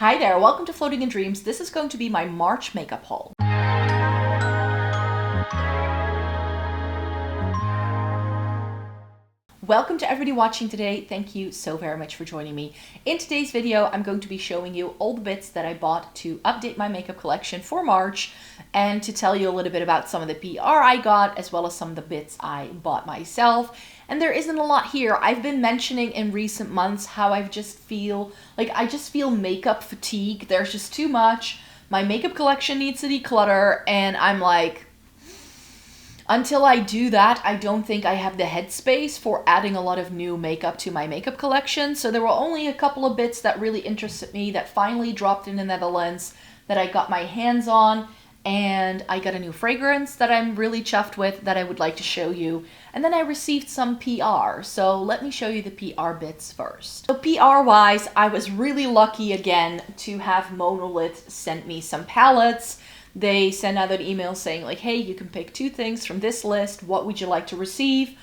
Hi there, welcome to Floating in Dreams. This is going to be my March makeup haul. Welcome to everybody watching today. Thank you so very much for joining me. In today's video, I'm going to be showing you all the bits that I bought to update my makeup collection for March and to tell you a little bit about some of the PR I got as well as some of the bits I bought myself. And there isn't a lot here. I've been mentioning in recent months how I just feel makeup fatigue. There's just too much. My makeup collection needs to declutter and I'm like, until I do that, I don't think I have the headspace for adding a lot of new makeup to my makeup collection. So there were only a couple of bits that really interested me that finally dropped in the Netherlands that I got my hands on. And I got a new fragrance that I'm really chuffed with that I would like to show you. And then I received some PR. So let me show you the PR bits first. So PR wise, I was really lucky again to have Monolith send me some palettes. They sent out an email saying like, hey, you can pick 2 things from this list. What would you like to receive?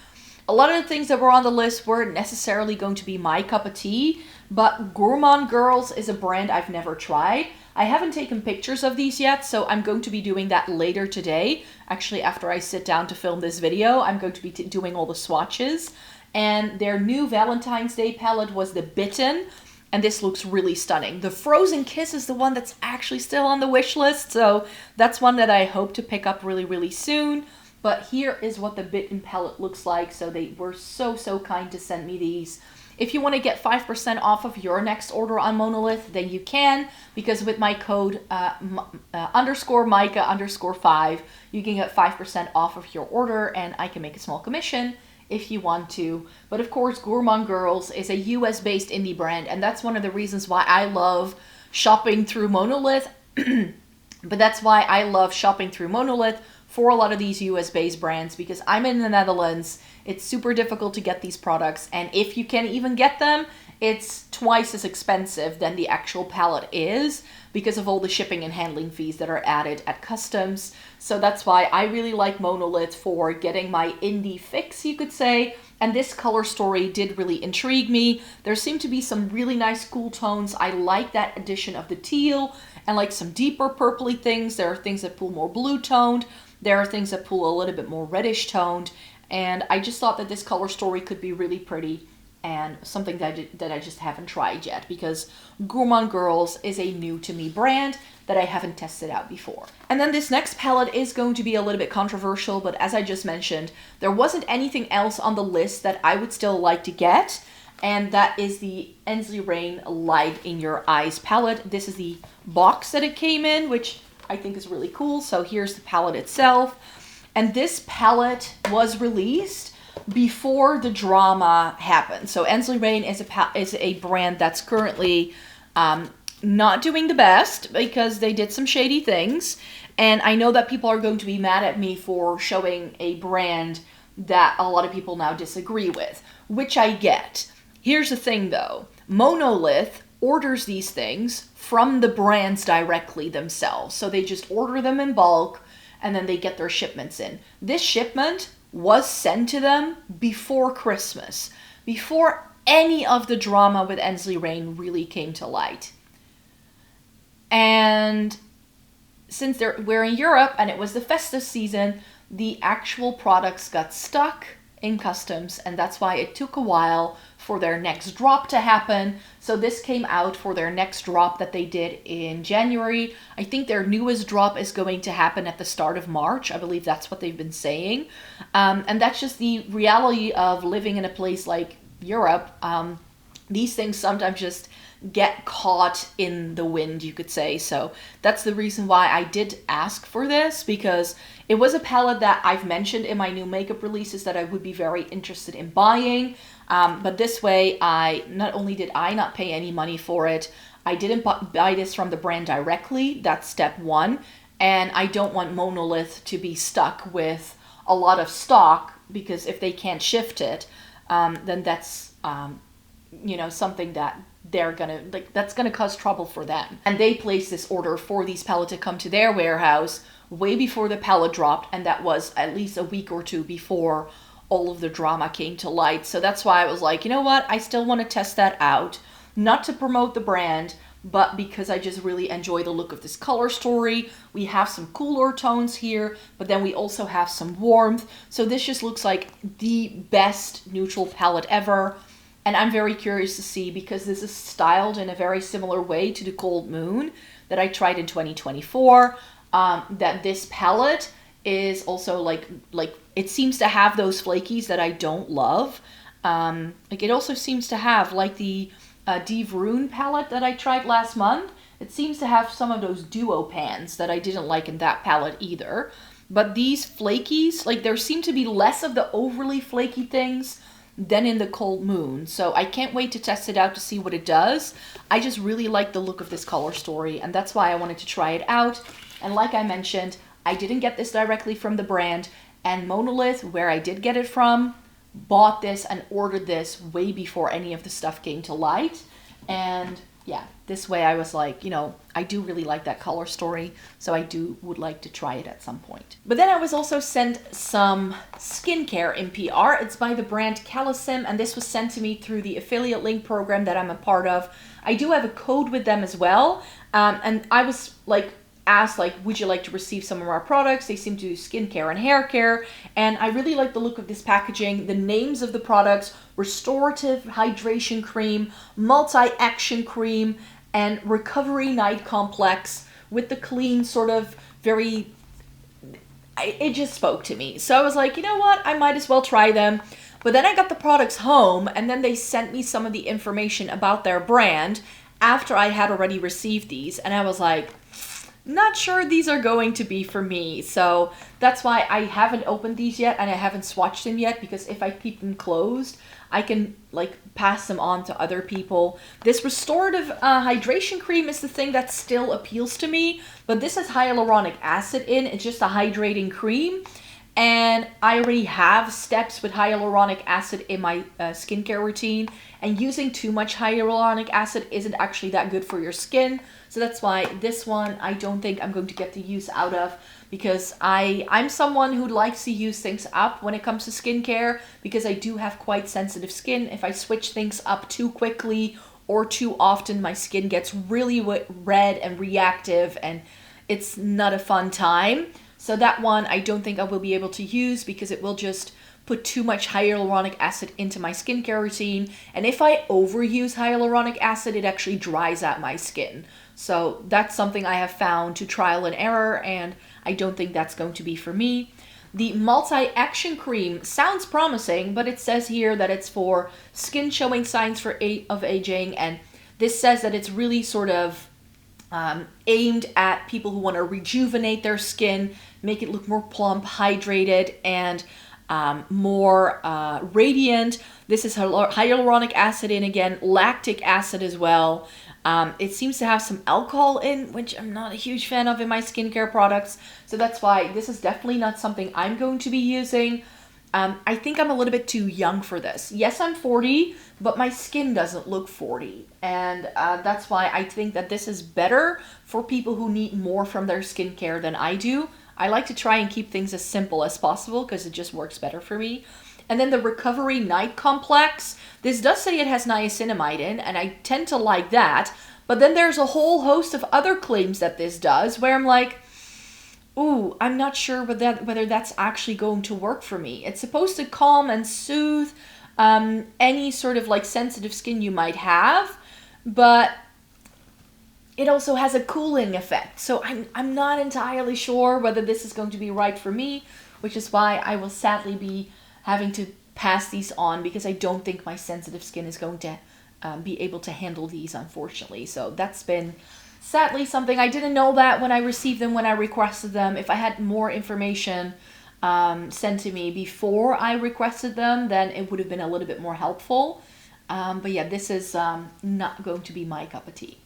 A lot of the things that were on the list weren't necessarily going to be my cup of tea, but Gourmande Girls is a brand I've never tried. I haven't taken pictures of these yet, so I'm going to be doing that later today. Actually, after I sit down to film this video, I'm going to be doing all the swatches. And their new Valentine's Day palette was the Bitten, and this looks really stunning. The Frozen Kiss is the one that's actually still on the wish list, so that's one that I hope to pick up really, really soon. But here is what the Bitten palette looks like, so they were so kind to send me these. If you want to get 5% off of your next order on Monolith, then you can, because with my code _Micah_5, you can get 5% off of your order, and I can make a small commission if you want to. But of course, Gourmande Girls is a US-based indie brand, and that's one of the reasons why I love shopping through Monolith. But that's why I love shopping through Monolith for a lot of these US-based brands, because I'm in the Netherlands. It's super difficult to get these products, and if you can even get them, it's twice as expensive than the actual palette is because of all the shipping and handling fees that are added at customs. So that's why I really like Monolith for getting my indie fix, you could say. And this color story did really intrigue me. There seem to be some really nice cool tones. I like that addition of the teal and like some deeper purpley things. There are things that pull more blue toned. There are things that pull a little bit more reddish toned. And I just thought that this color story could be really pretty and something that I just haven't tried yet, because Gourmande Girls is a new to me brand that I haven't tested out before. And then this next palette is going to be a little bit controversial, but as I just mentioned, there wasn't anything else on the list that I would still like to get, and that is the Ensley Reign Light in Your Eyes palette. This is the box that it came in, which I think is really cool. So here's the palette itself. And this palette was released before the drama happened. So Ensley Reign is a brand that's currently not doing the best because they did some shady things. And I know that people are going to be mad at me for showing a brand that a lot of people now disagree with, which I get. Here's the thing though. Monolith orders these things from the brands directly themselves. So they just order them in bulk and then they get their shipments in. This shipment was sent to them before Christmas, before any of the drama with Ensley Reign really came to light. And since we're in Europe and it was the festive season, the actual products got stuck in customs, and that's why it took a while for their next drop to happen. So this came out for their next drop that they did in January. I think their newest drop is going to happen at the start of March. I believe that's what they've been saying. And that's just the reality of living in a place like Europe. These things sometimes just get caught in the wind, you could say. So that's the reason why I did ask for this, because it was a palette that I've mentioned in my new makeup releases that I would be very interested in buying. But this way, not only did I not pay any money for it, I didn't buy this from the brand directly. That's step one. And I don't want Monolith to be stuck with a lot of stock, because if they can't shift it, then that's, something that that's gonna cause trouble for them. And they placed this order for these palettes to come to their warehouse way before the palette dropped, and that was at least a week or 2 before all of the drama came to light. So that's why I was like, you know what, I still want to test that out, not to promote the brand, but because I just really enjoy the look of this color story. We have some cooler tones here, but then we also have some warmth. So this just looks like the best neutral palette ever. And I'm very curious to see, because this is styled in a very similar way to the Cold Moon that I tried in 2024, that this palette is also like it seems to have those flakies that I don't love. Like it also seems to have, like the Div Rune palette that I tried last month, it seems to have some of those duo pans that I didn't like in that palette either. But these flakies, like there seem to be less of the overly flaky things than in the Cold Moon. So I can't wait to test it out to see what it does. I just really like the look of this color story, and that's why I wanted to try it out. And like I mentioned, I didn't get this directly from the brand, and Monolith, where I did get it from, bought this and ordered this way before any of the stuff came to light. And yeah, this way I was like, you know, I do really like that color story, so I would like to try it at some point. But then I was also sent some skincare in PR. It's by the brand Calecim, and this was sent to me through the affiliate link program that I'm a part of. I do have a code with them as well, and I was like asked, like, would you like to receive some of our products? They seem to do skincare and hair care, and I really like the look of this packaging. The names of the products: Restorative Hydration Cream, Multi-Action Cream, and Recovery Night Complex, with the clean sort of very... it just spoke to me. So I was like, you know what? I might as well try them. But then I got the products home, and then they sent me some of the information about their brand after I had already received these, and I was like, not sure these are going to be for me. So that's why I haven't opened these yet, and I haven't swatched them yet, because if I keep them closed, I can like pass them on to other people. This restorative hydration cream is the thing that still appeals to me, but this has hyaluronic acid in. It's just a hydrating cream, and I already have steps with hyaluronic acid in my skincare routine, and using too much hyaluronic acid isn't actually that good for your skin. So that's why this one I don't think I'm going to get the use out of, because I'm someone who likes to use things up when it comes to skincare, because I do have quite sensitive skin. If I switch things up too quickly or too often, my skin gets really red and reactive, and it's not a fun time. So that one I don't think I will be able to use, because it will just put too much hyaluronic acid into my skincare routine. And if I overuse hyaluronic acid, it actually dries out my skin. So that's something I have found to trial and error, and I don't think that's going to be for me. The Multi-Action Cream sounds promising, but it says here that it's for skin showing signs of aging, and this says that it's really sort of aimed at people who want to rejuvenate their skin, make it look more plump, hydrated, and more radiant. This is hyaluronic acid in again, lactic acid as well. It seems to have some alcohol in, which I'm not a huge fan of in my skincare products. So that's why this is definitely not something I'm going to be using. I think I'm a little bit too young for this. Yes, I'm 40, but my skin doesn't look 40. And that's why I think that this is better for people who need more from their skincare than I do. I like to try and keep things as simple as possible, because it just works better for me. And then the Recovery Night Complex. This does say it has niacinamide in, and I tend to like that. But then there's a whole host of other claims that this does, where I'm like, ooh, I'm not sure whether that's actually going to work for me. It's supposed to calm and soothe any sort of like sensitive skin you might have, but it also has a cooling effect. So I'm not entirely sure whether this is going to be right for me, which is why I will sadly be having to pass these on, because I don't think my sensitive skin is going to be able to handle these, unfortunately. So that's been sadly something. I didn't know that when I received them, when I requested them. If I had more information sent to me before I requested them, then it would have been a little bit more helpful. But yeah, this is not going to be my cup of tea.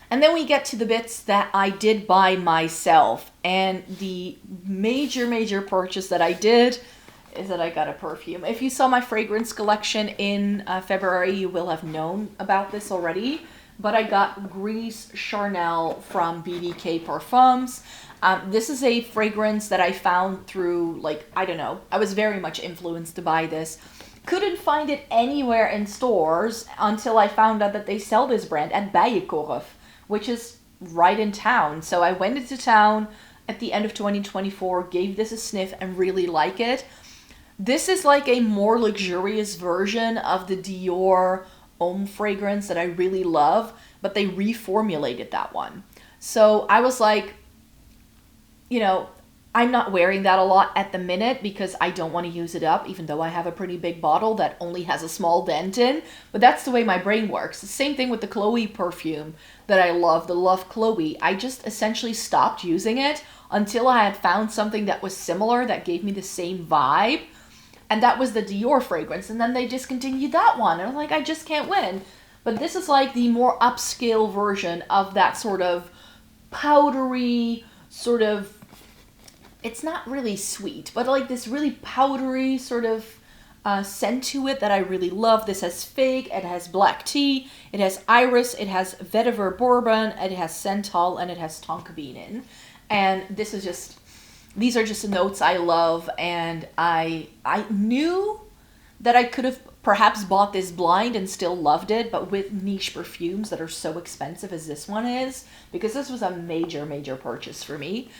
And then we get to the bits that I did buy myself. And the major purchase that I did is that I got a perfume. If you saw my fragrance collection in February, you will have known about this already. But I got Gris Charnel from BDK Parfums. This is a fragrance that I found through, like, I don't know. I was very much influenced to buy this. Couldn't find it anywhere in stores until I found out that they sell this brand at Bijenkorf, which is right in town. So I went into town at the end of 2024, gave this a sniff, and really like it. This is like a more luxurious version of the Dior Homme fragrance that I really love, but they reformulated that one. So I was like, you know, I'm not wearing that a lot at the minute because I don't want to use it up, even though I have a pretty big bottle that only has a small dent in. But that's the way my brain works. The same thing with the Chloe perfume that I love, the Love Chloe. I just essentially stopped using it until I had found something that was similar, that gave me the same vibe. And that was the Dior fragrance. And then they discontinued that one. And I'm like, I just can't win. But this is like the more upscale version of that sort of powdery, sort of, it's not really sweet, but like this really powdery sort of scent to it that I really love. This has fig, it has black tea, it has iris, it has vetiver bourbon, it has santal, and it has tonka bean in. And this is just, these are just the notes I love, and I knew that I could have perhaps bought this blind and still loved it, but with niche perfumes that are so expensive as this one is, because this was a major purchase for me.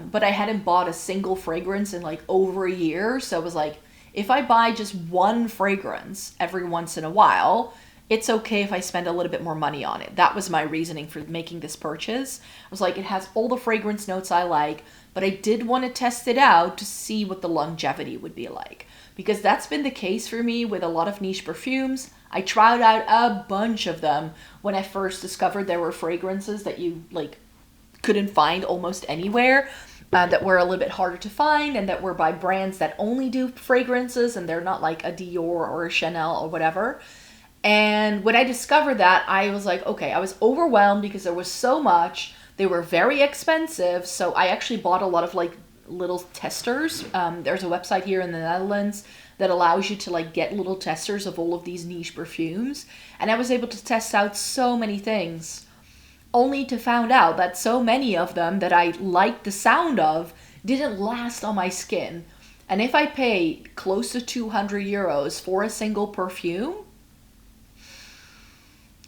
But I hadn't bought a single fragrance in like over a year. So it was like, if I buy just one fragrance every once in a while, it's okay if I spend a little bit more money on it. That was my reasoning for making this purchase. I was like, it has all the fragrance notes I like, but I did want to test it out to see what the longevity would be like. Because that's been the case for me with a lot of niche perfumes. I tried out a bunch of them when I first discovered there were fragrances that you like couldn't find almost anywhere, that were a little bit harder to find, and that were by brands that only do fragrances, and they're not like a Dior or a Chanel or whatever. And when I discovered that, I was like, okay, I was overwhelmed because there was so much. They were very expensive, so I actually bought a lot of like little testers. There's a website here in the Netherlands that allows you to like get little testers of all of these niche perfumes, and I was able to test out so many things, only to find out that so many of them that I liked the sound of didn't last on my skin. And if I pay close to 200 euros for a single perfume,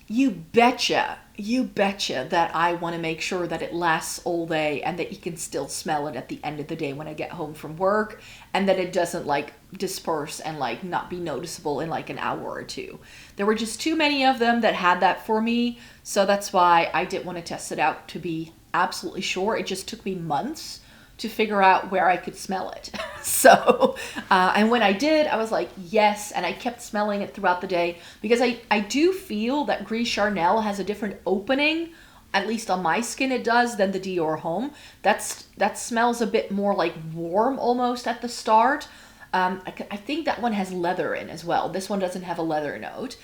you betcha that I want to make sure that it lasts all day and that you can still smell it at the end of the day when I get home from work, and that it doesn't like disperse and like not be noticeable in like an hour or two. There were just too many of them that had that for me, so that's why I didn't want to test it out to be absolutely sure. It just took me months to figure out where I could smell it. So, and when I did, I was like, yes, and I kept smelling it throughout the day, because I do feel that Gris Charnel has a different opening, at least on my skin it does, than the Dior Homme. That smells a bit more like warm almost at the start. I think that one has leather in as well. This one doesn't have a leather note.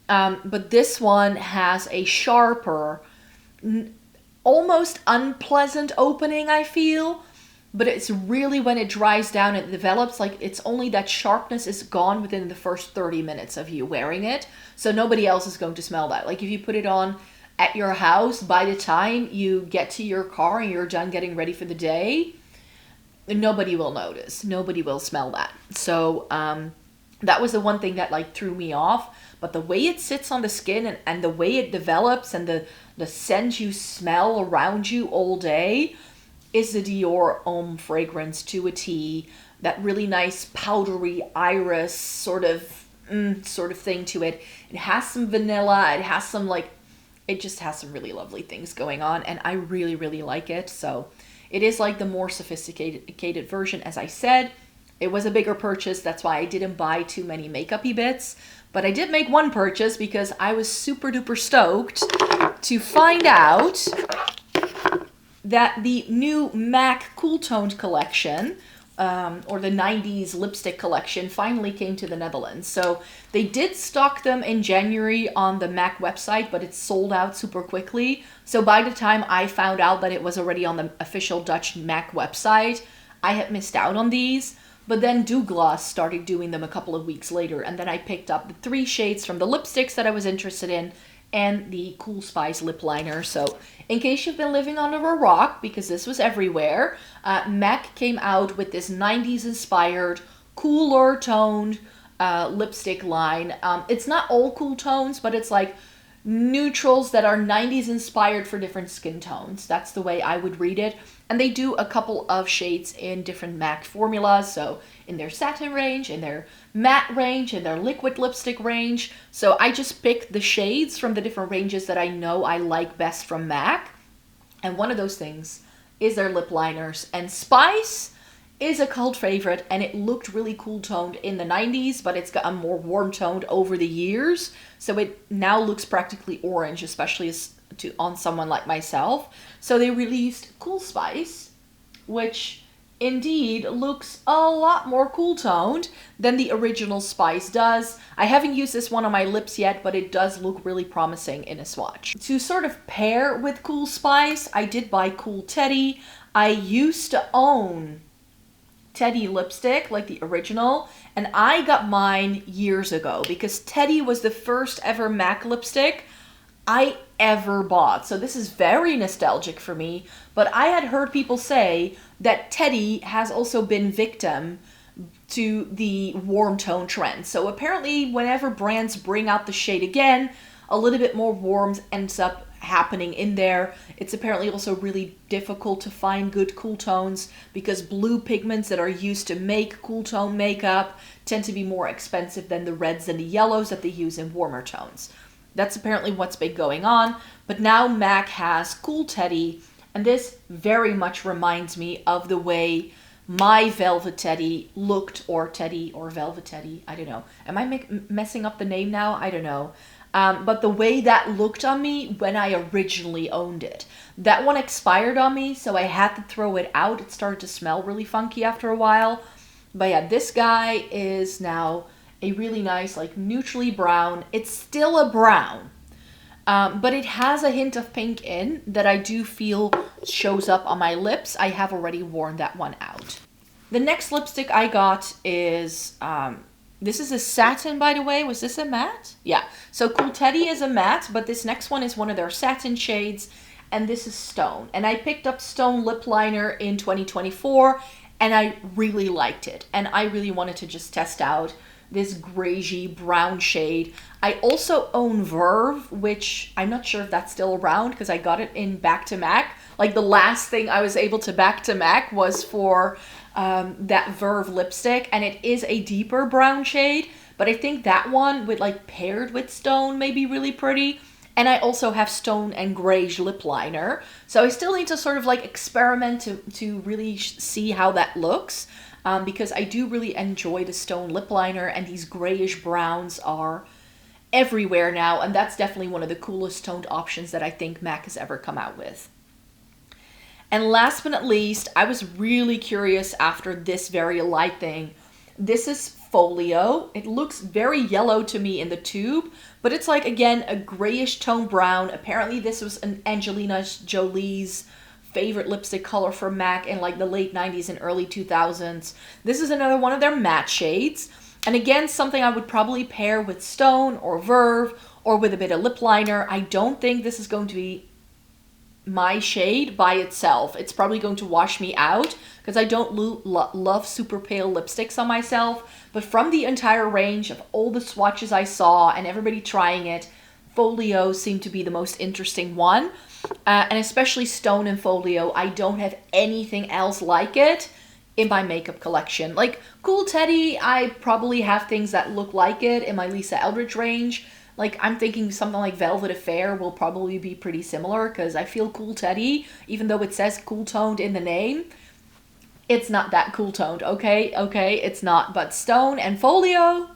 But this one has a sharper, almost unpleasant opening, I feel. But it's really when it dries down and it develops, like it's only that sharpness is gone within the first 30 minutes of you wearing it. So nobody else is going to smell that. Like if you put it on at your house, by the time you get to your car and you're done getting ready for the day, nobody will notice. Nobody will smell that. So that was the one thing that like threw me off. But the way it sits on the skin and the way it develops and the scent you smell around you all day is the Dior Homme fragrance to a T. That really nice powdery iris sort of thing to it. It has some vanilla. It has some like, it just has some really lovely things going on, and I really like it. So it is like the more sophisticated version. As I said, it was a bigger purchase. That's why I didn't buy too many makeup-y bits. But I did make one purchase because I was super duper stoked to find out that the new MAC Cool Toned collection, or the 90s lipstick collection, finally came to the Netherlands. So they did stock them in January on the MAC website, but it sold out super quickly. So by the time I found out that it was already on the official Dutch MAC website, I had missed out on these. But then Douglas started doing them a couple of weeks later, and then I picked up the 3 shades from the lipsticks that I was interested in, and the Cool Spice lip liner. So in case you've been living under a rock, because this was everywhere, MAC came out with this 90s inspired, cooler toned lipstick line. It's not all cool tones, but it's like neutrals that are 90s inspired for different skin tones. That's the way I would read it. And they do a couple of shades in different MAC formulas. So in their satin range, in their matte range, in their liquid lipstick range. So I just picked the shades from the different ranges that I know I like best from MAC. And one of those things is their lip liners. And Spice is a cult favorite, and it looked really cool toned in the 90s, but it's gotten more warm toned over the years. So it now looks practically orange, especially on someone like myself. So they released Cool Spice, which indeed looks a lot more cool toned than the original Spice does. I haven't used this one on my lips yet, but it does look really promising in a swatch. To sort of pair with Cool Spice, I did buy Cool Teddy. I used to own Teddy lipstick, like the original, and I got mine years ago because Teddy was the first ever MAC lipstick I ever bought. So this is very nostalgic for me, but I had heard people say that Teddy has also been victim to the warm tone trend. So apparently whenever brands bring out the shade again, a little bit more warm ends up happening in there. It's apparently also really difficult to find good cool tones because blue pigments that are used to make cool tone makeup tend to be more expensive than the reds and the yellows that they use in warmer tones. That's apparently what's been going on, but now MAC has Cool Teddy, and this very much reminds me of the way my Velvet Teddy looked, or Teddy, or Velvet Teddy, I don't know. Am I messing up the name now? I don't know. But the way that looked on me when I originally owned it. That one expired on me, so I had to throw it out. It started to smell really funky after a while. But yeah, this guy is now a really nice, like, neutrally brown. It's still a brown, but it has a hint of pink in that I do feel shows up on my lips. I have already worn that one out. The next lipstick I got is... this is a satin, by the way. Was this a matte? Yeah. So Cool Teddy is a matte, but this next one is one of their satin shades, and this is Stone. And I picked up Stone lip liner in 2024, and I really liked it. And I really wanted to just test out this grayy brown shade. I also own Verve, which I'm not sure if that's still around because I got it in Back to MAC. Like the last thing I was able to Back to MAC was for that Verve lipstick, and it is a deeper brown shade, but I think that one with like paired with Stone may be really pretty. And I also have Stone and Grayish lip liner, so I still need to sort of like experiment to really see how that looks, because I do really enjoy the Stone lip liner, and these grayish browns are everywhere now, and that's definitely one of the coolest toned options that I think MAC has ever come out with. And last but not least, I was really curious after this very light thing. This is Folio. It looks very yellow to me in the tube, but it's like, again, a grayish tone brown. Apparently this was an Angelina Jolie's favorite lipstick color for MAC in like the late 90s and early 2000s. This is another one of their matte shades. And again, something I would probably pair with Stone or Verve or with a bit of lip liner. I don't think this is going to be my shade by itself. It's probably going to wash me out because I don't love super pale lipsticks on myself. But from the entire range of all the swatches I saw and everybody trying it, Folio seemed to be the most interesting one. And especially Stone and Folio, I don't have anything else like it in my makeup collection. Like Cool Teddy, I probably have things that look like it in my Lisa Eldridge range. Like, I'm thinking something like Velvet Affair will probably be pretty similar because I feel Cool Teddy, even though it says cool toned in the name, it's not that cool toned, okay? Okay, it's not. But Stone and Folio,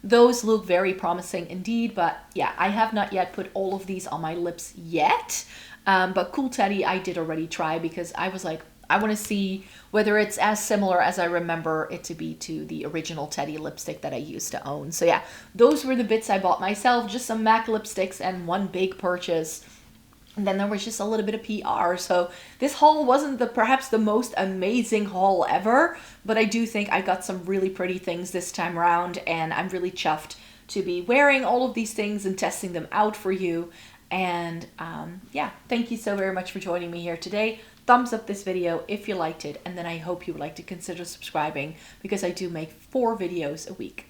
those look very promising indeed. But yeah, I have not yet put all of these on my lips yet. But Cool Teddy I did already try because I was like, I want to see whether it's as similar as I remember it to be to the original Teddy lipstick that I used to own. So yeah, those were the bits I bought myself, just some MAC lipsticks and one big purchase. And then there was just a little bit of PR. So this haul wasn't perhaps the most amazing haul ever, but I do think I got some really pretty things this time around, and I'm really chuffed to be wearing all of these things and testing them out for you. And yeah, thank you so very much for joining me here today. Thumbs up this video if you liked it, and then I hope you would like to consider subscribing because I do make 4 videos a week.